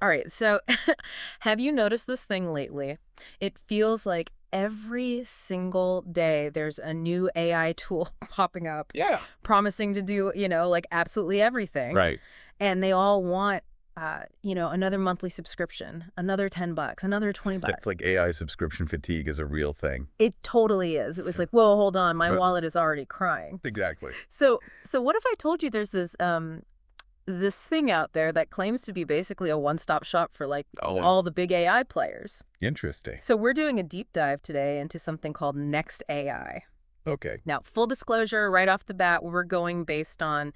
All right, so have you noticed this thing lately? It feels like every single day there's a new AI tool popping up Yeah. promising to do, like absolutely everything. Right. And they all want, another monthly subscription, another $10, another 20 That's bucks. like AI subscription fatigue is a real thing. It totally is. It was like, whoa, hold on, my Uh, wallet is already crying. Exactly. So what if I told you there's this thing out there that claims to be basically a one-stop shop for like Oh, all the big AI players? interesting. So we're doing a deep dive today into something called Next AI. Okay. Now, full disclosure, right off the bat, we're going based on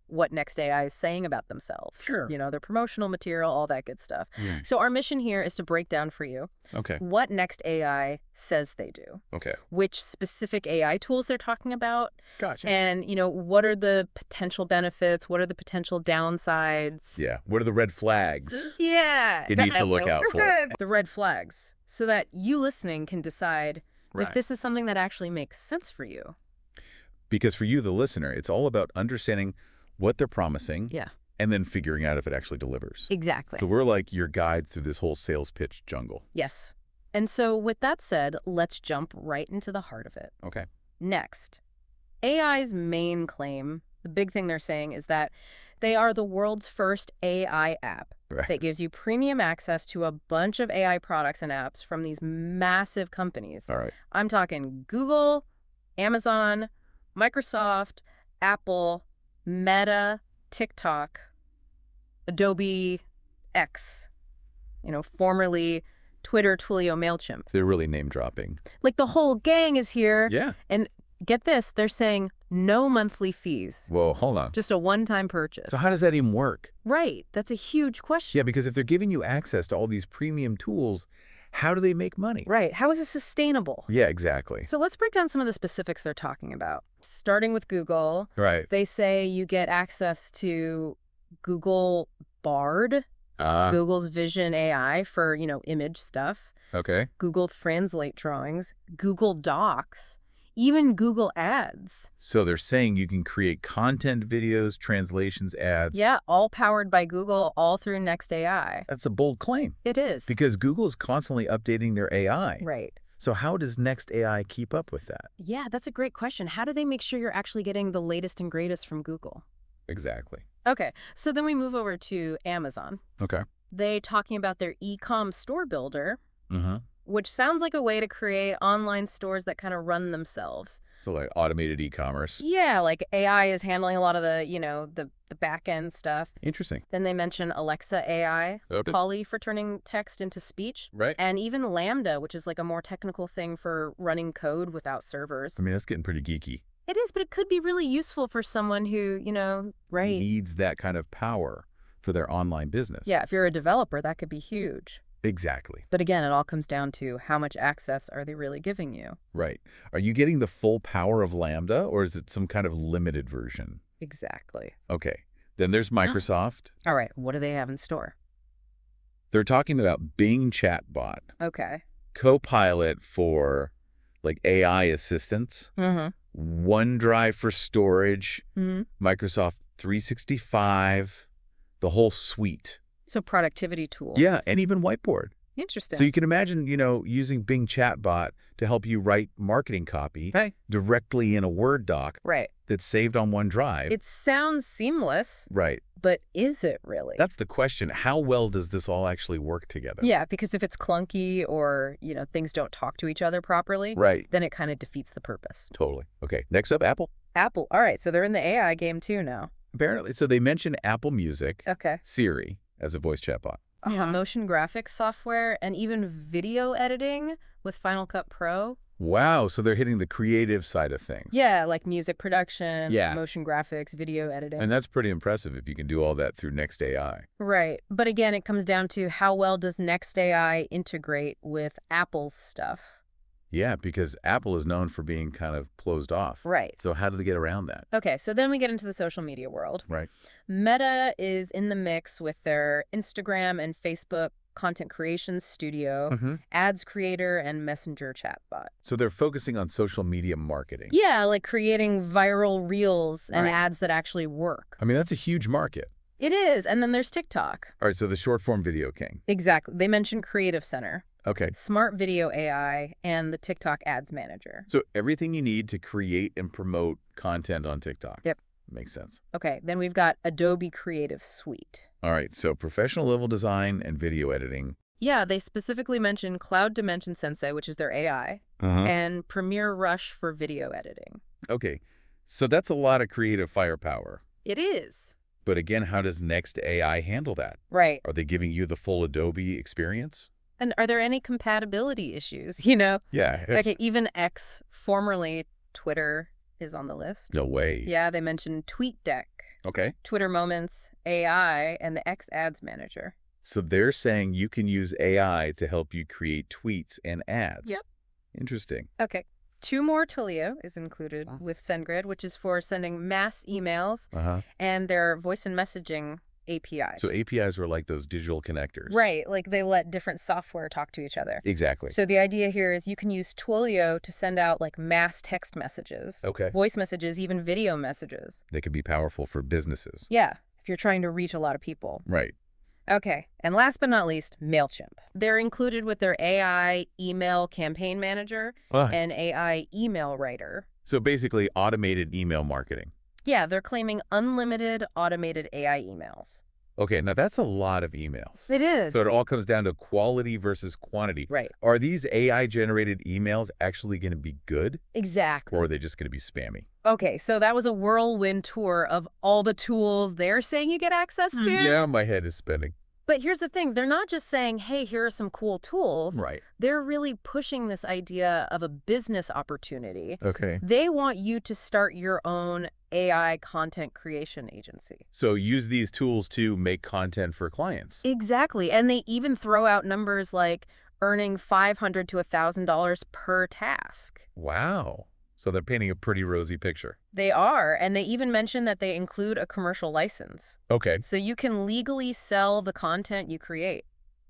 what Next AI is saying about themselves. Sure. Their promotional material, all that good stuff. Right. So our mission here is to break down for you Okay. what Next AI says they do, Okay. which specific AI tools they're talking about, Gotcha. and, what are the potential benefits, what are the potential downsides. Yeah. What are the red flags Yeah. you need to look out for? The red flags, so that you listening can decide if Right. this is something that actually makes sense for you. Because for you, the listener, it's all about understanding what they're promising Yeah, and then figuring out if it actually delivers. exactly. So we're like your guide through this whole sales pitch jungle. Yes. And so with that said, let's jump right into the heart of it. Okay. Next, AI's main claim, the big thing they're saying, is that they are the world's first AI app Right. that gives you premium access to a bunch of AI products and apps from these massive companies. All right. I'm talking Google, Amazon, Microsoft, Apple, Meta, TikTok, Adobe X, formerly Twitter, Twilio, MailChimp. They're really name dropping. Like the whole gang is here. Yeah. And get this, they're saying no monthly fees, Whoa, hold on. just a one-time purchase. So how does that even work? Right. That's a huge question. Yeah, because if they're giving you access to all these premium tools, how do they make money? Right. How is this sustainable? Yeah, exactly. So let's break down some of the specifics they're talking about. Starting with Google, Right. they say you get access to Google Bard, Google's Vision AI for, image stuff, Okay. Google Translate drawings, Google Docs, even Google Ads. So they're saying you can create content, videos, translations, ads. Yeah, all powered by Google, all through Next AI. That's a bold claim It is. because Google is constantly updating their AI. Right. So how does Next AI keep up with that? Yeah, that's a great question. How do they make sure you're actually getting the latest and greatest from Google? Exactly. Okay, so then we move over to Amazon. Okay. They talking about their e-com store builder, Mm-hmm. which sounds like a way to create online stores that kind of run themselves. So like automated e-commerce. Yeah, like AI is handling a lot of the, the back end stuff. Interesting. Then they mention Alexa AI, Okay. Polly for turning text into speech, Right. and even Lambda, which is like a more technical thing for running code without servers. I mean, that's getting pretty geeky. It is, but it could be really useful for someone who, right. Needs that kind of power for their online business. Yeah, if you're a developer, that could be huge. Exactly. But again, it all comes down to how much access are they really giving you? Right. Are you getting the full power of Lambda or is it some kind of limited version? Exactly. Okay. Then there's Microsoft. All right, what do they have in store? They're talking about Bing Chatbot, Okay. Copilot for like AI assistants, Mm-hmm. OneDrive for storage, Mm-hmm. Microsoft 365, the whole suite. So productivity tool. Yeah, and even Whiteboard. Interesting. So you can imagine, using Bing Chatbot to help you write marketing copy Right. directly in a Word doc Right. that's saved on OneDrive. It sounds seamless, Right. but is it really? That's the question. How well does this all actually work together? Yeah, because if it's clunky or, things don't talk to each other properly, Right. then it kind of defeats the purpose. Totally. Okay. Next up, Apple. Apple. All right, so they're in the AI game too now. Apparently. So they mentioned Apple Music, Okay. Siri as a voice chatbot. Motion graphics software and even video editing with Final Cut Pro. Wow. So they're hitting the creative side of things. Yeah, like music production, Yeah. motion graphics, video editing. And that's pretty impressive if you can do all that through Next AI. Right. But again, it comes down to how well does Next AI integrate with Apple's stuff? Yeah, because Apple is known for being kind of closed off. Right. So how do they get around that? Okay, so then we get into the social media world. Right. Meta is in the mix with their Instagram and Facebook content creation studio, ads creator, and messenger chatbot. So they're focusing on social media marketing. Yeah, like creating viral reels and Right. ads that actually work. I mean, that's a huge market. It is. And then there's TikTok. All right, so the short-form video king. Exactly. They mentioned Creative Center, Okay. Smart Video AI, and the TikTok Ads Manager. So everything you need to create and promote content on TikTok. Yep. Makes sense. Okay, then we've got Adobe Creative Suite. All right, so professional level design and video editing. Yeah, they specifically mentioned Cloud Dimension Sensei, which is their AI, and Premiere Rush for video editing. Okay, so that's a lot of creative firepower. It is. But again, how does Next AI handle that? Right. Are they giving you the full Adobe experience? And are there any compatibility issues, you know? Yeah. Okay, even X, formerly Twitter, is on the list. No way. Yeah, they mentioned TweetDeck, Okay. Twitter Moments, AI, and the X Ads Manager. So they're saying you can use AI to help you create tweets and ads. Yep. Interesting. Okay. 2 more Twilio is included with SendGrid, which is for sending mass emails and their voice and messaging APIs. So APIs were like those digital connectors. Right, like they let different software talk to each other. Exactly. So the idea here is you can use Twilio to send out like mass text messages, voice messages, even video messages. They could be powerful for businesses. Yeah, if you're trying to reach a lot of people. Right. Okay, and last but not least, MailChimp. They're included with their AI email campaign manager and AI email writer. So basically automated email marketing. Yeah, they're claiming unlimited automated AI emails. Okay, now that's a lot of emails. It is. So it all comes down to quality versus quantity. Right. Are these AI-generated emails actually going to be good? Exactly. Or are they just going to be spammy? Okay, so that was a whirlwind tour of all the tools they're saying you get access to. Yeah, my head is spinning. But here's the thing. They're not just saying, hey, here are some cool tools. Right. They're really pushing this idea of a business opportunity. Okay. They want you to start your own AI content creation agency. So use these tools to make content for clients. Exactly. And they even throw out numbers like earning $500 to $1,000 per task. Wow. So they're painting a pretty rosy picture. They are, and they even mention that they include a commercial license. Okay. So you can legally sell the content you create.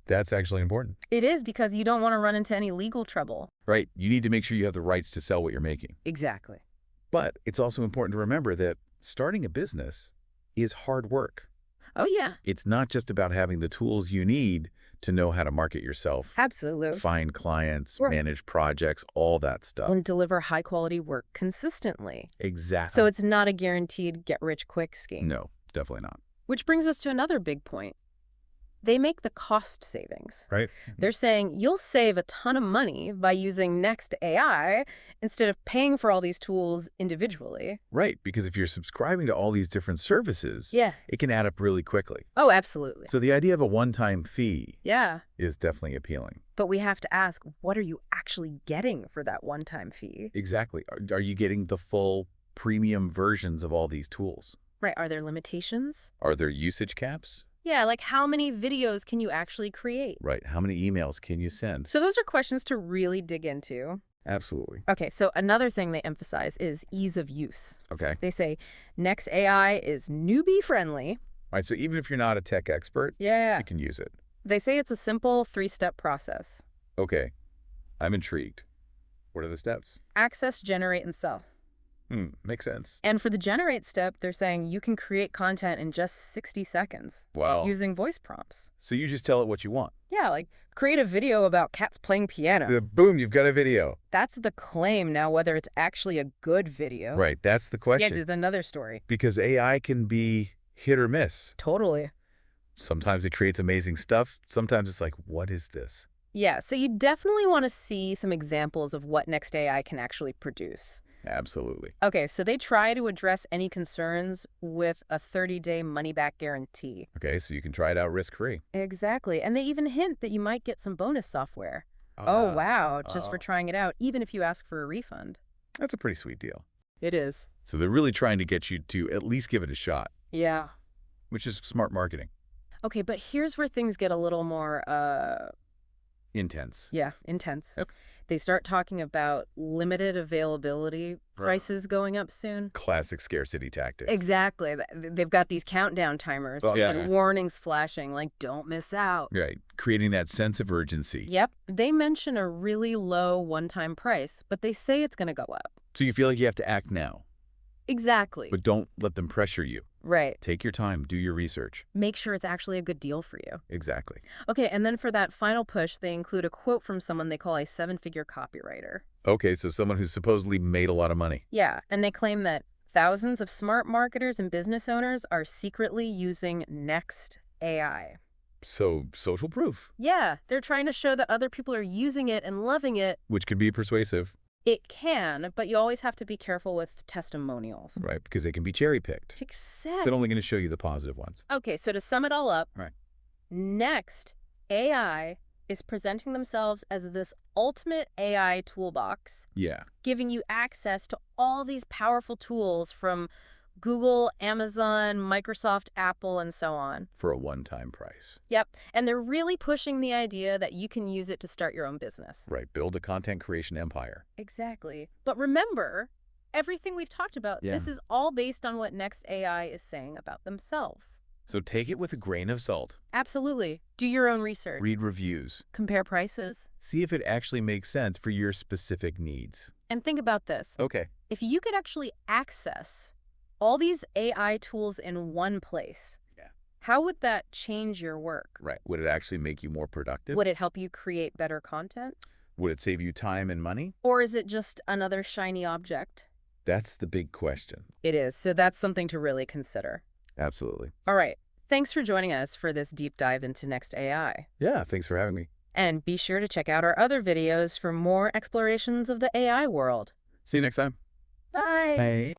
That's actually important. It is, because you don't want to run into any legal trouble. Right. You need to make sure you have the rights to sell what you're making. Exactly. But it's also important to remember that starting a business is hard work. Oh, yeah. It's not just about having the tools you need to know how to market yourself. Absolutely. Find clients, manage projects, all that stuff. And deliver high-quality work consistently. Exactly. So it's not a guaranteed get-rich-quick scheme. No, definitely not. Which brings us to another big point. They make the cost savings. Right. They're saying you'll save a ton of money by using Next AI instead of paying for all these tools individually. Right, because if you're subscribing to all these different services, Yeah. it can add up really quickly. Oh, absolutely. So the idea of a one-time fee is definitely appealing. But we have to ask, what are you actually getting for that one-time fee? Exactly. Are you getting the full premium versions of all these tools? Right. Are there limitations? Are there usage caps? Yeah, like how many videos can you actually create? Right. How many emails can you send? So those are questions to really dig into. Absolutely. Okay, so another thing they emphasize is ease of use. Okay. They say Next AI is newbie-friendly. All right, so even if you're not a tech expert, you can use it. They say it's a simple 3-step process. Okay. I'm intrigued. What are the steps? Access, generate, and sell. Makes sense. And for the generate step, they're saying you can create content in just 60 seconds. Wow. Using voice prompts. So you just tell it what you want. Yeah, like create a video about cats playing piano. Boom, you've got a video. That's the claim. Now, whether it's actually a good video. Right, that's the question. Yeah, it's another story. Because AI can be hit or miss. Totally. Sometimes it creates amazing stuff. Sometimes it's like, what is this? Yeah, so you definitely want to see some examples of what Next AI can actually produce. Absolutely. Okay, so they try to address any concerns with a 30-day money-back guarantee. Okay, so you can try it out risk-free. Exactly. And they even hint that you might get some bonus software. Oh, wow, just for trying it out, even if you ask for a refund. That's a pretty sweet deal. It is. So they're really trying to get you to at least give it a shot. Yeah. Which is smart marketing. Okay, but here's where things get a little more, intense. Yeah, intense. Okay. They start talking about limited availability, prices going up soon. Classic scarcity tactics. Exactly. They've got these countdown timers and warnings flashing like, don't miss out. Right. Creating that sense of urgency. Yep. They mention a really low one-time price, but they say it's going to go up. So you feel like you have to act now. Exactly. But don't let them pressure you. Right. Take your time, do your research. Make sure it's actually a good deal for you. Exactly. Okay, and then for that final push, they include a quote from someone they call a seven-figure copywriter. Okay, so someone who's supposedly made a lot of money. Yeah, and they claim that thousands of smart marketers and business owners are secretly using Next AI. So, social proof, Yeah, they're trying to show that other people are using it and loving it. which can be persuasive, It can, but you always have to be careful with testimonials. right? Because they can be cherry-picked. Except... They're only going to show you the positive ones. Okay, so to sum it all up, Right. Next AI is presenting themselves as this ultimate AI toolbox, Yeah. giving you access to all these powerful tools from Google, Amazon, Microsoft, Apple, and so on. For a one-time price. Yep, and they're really pushing the idea that you can use it to start your own business. Right. Build a content creation empire. Exactly. But remember, everything we've talked about, Yeah. this is all based on what Next AI is saying about themselves. So take it with a grain of salt. Absolutely. Do your own research. Read reviews. Compare prices. See if it actually makes sense for your specific needs. And think about this. Okay. If you could actually access all these AI tools in one place, Yeah. how would that change your work? Right. Would it actually make you more productive? Would it help you create better content? Would it save you time and money? Or is it just another shiny object? That's the big question. It is, so that's something to really consider. Absolutely. All right, thanks for joining us for this deep dive into Next AI. Yeah, thanks for having me. And be sure to check out our other videos for more explorations of the AI world. See you next time. Bye! Bye.